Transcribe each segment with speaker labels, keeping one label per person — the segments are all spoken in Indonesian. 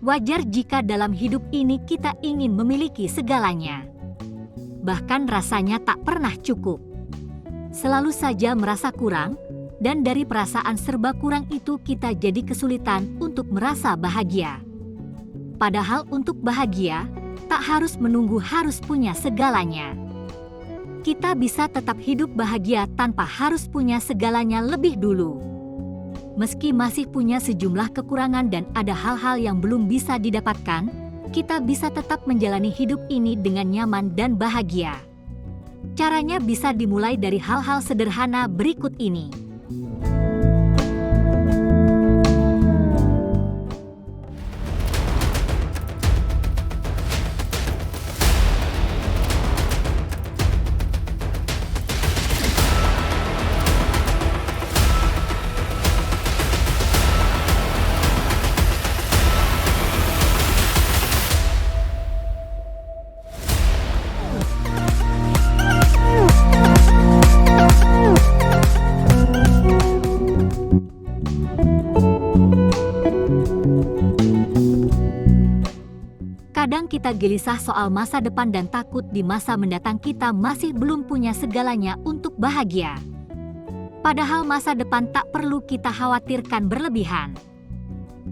Speaker 1: Wajar jika dalam hidup ini kita ingin memiliki segalanya. Bahkan rasanya tak pernah cukup. Selalu saja merasa kurang, dan dari perasaan serba kurang itu kita jadi kesulitan untuk merasa bahagia. Padahal untuk bahagia, tak harus menunggu harus punya segalanya. Kita bisa tetap hidup bahagia tanpa harus punya segalanya lebih dulu. Meski masih punya sejumlah kekurangan dan ada hal-hal yang belum bisa didapatkan, kita bisa tetap menjalani hidup ini dengan nyaman dan bahagia. Caranya bisa dimulai dari hal-hal sederhana berikut ini. Kadang kita gelisah soal masa depan dan takut di masa mendatang kita masih belum punya segalanya untuk bahagia. Padahal masa depan tak perlu kita khawatirkan berlebihan.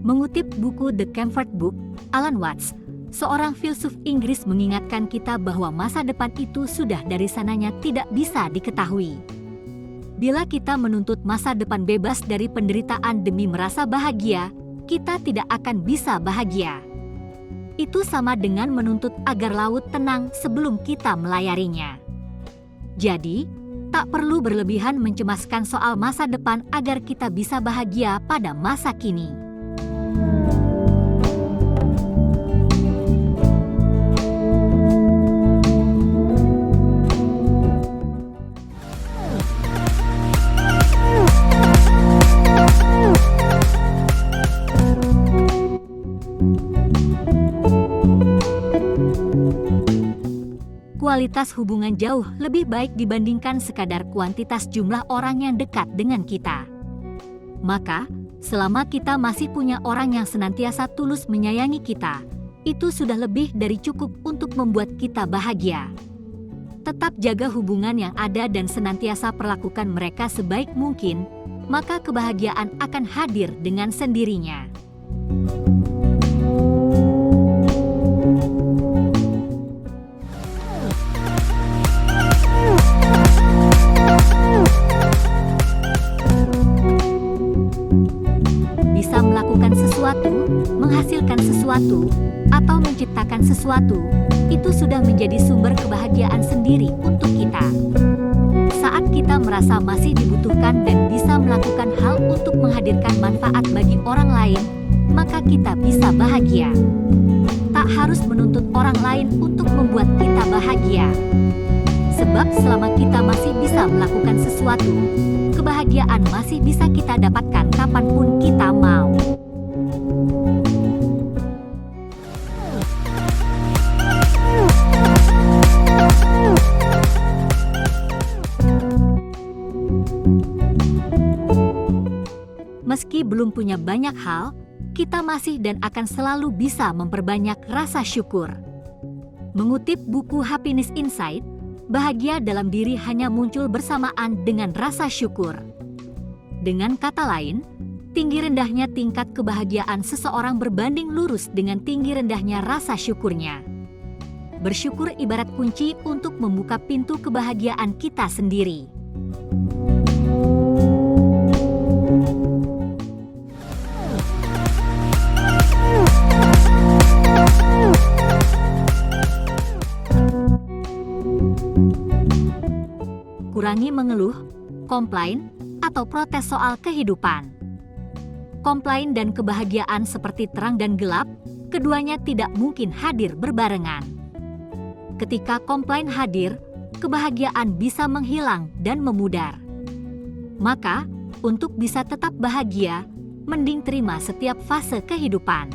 Speaker 1: Mengutip buku The Comfort Book, Alan Watts, seorang filsuf Inggris mengingatkan kita bahwa masa depan itu sudah dari sananya tidak bisa diketahui. Bila kita menuntut masa depan bebas dari penderitaan demi merasa bahagia, kita tidak akan bisa bahagia. Itu sama dengan menuntut agar laut tenang sebelum kita melayarinya. Jadi, tak perlu berlebihan mencemaskan soal masa depan agar kita bisa bahagia pada masa kini. Kualitas hubungan jauh lebih baik dibandingkan sekadar kuantitas jumlah orang yang dekat dengan kita. Maka, selama kita masih punya orang yang senantiasa tulus menyayangi kita, itu sudah lebih dari cukup untuk membuat kita bahagia. Tetap jaga hubungan yang ada dan senantiasa perlakukan mereka sebaik mungkin, maka kebahagiaan akan hadir dengan sendirinya. Menghasilkan sesuatu, atau menciptakan sesuatu, itu sudah menjadi sumber kebahagiaan sendiri untuk kita. Saat kita merasa masih dibutuhkan dan bisa melakukan hal untuk menghadirkan manfaat bagi orang lain, maka kita bisa bahagia. Tak harus menuntut orang lain untuk membuat kita bahagia. Sebab selama kita masih bisa melakukan sesuatu, kebahagiaan masih bisa kita dapatkan kapanpun kita mau. Meski belum punya banyak hal, kita masih dan akan selalu bisa memperbanyak rasa syukur. Mengutip buku Happiness Inside, bahagia dalam diri hanya muncul bersamaan dengan rasa syukur. Dengan kata lain, tinggi rendahnya tingkat kebahagiaan seseorang berbanding lurus dengan tinggi rendahnya rasa syukurnya. Bersyukur ibarat kunci untuk membuka pintu kebahagiaan kita sendiri. Kurangi mengeluh, komplain, atau protes soal kehidupan. Komplain dan kebahagiaan seperti terang dan gelap, keduanya tidak mungkin hadir berbarengan. Ketika komplain hadir, kebahagiaan bisa menghilang dan memudar. Maka, untuk bisa tetap bahagia, mending terima setiap fase kehidupan.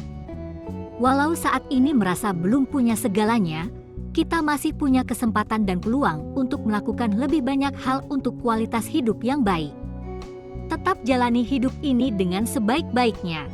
Speaker 1: Walau saat ini merasa belum punya segalanya, kita masih punya kesempatan dan peluang untuk melakukan lebih banyak hal untuk kualitas hidup yang baik. Tetap jalani hidup ini dengan sebaik-baiknya.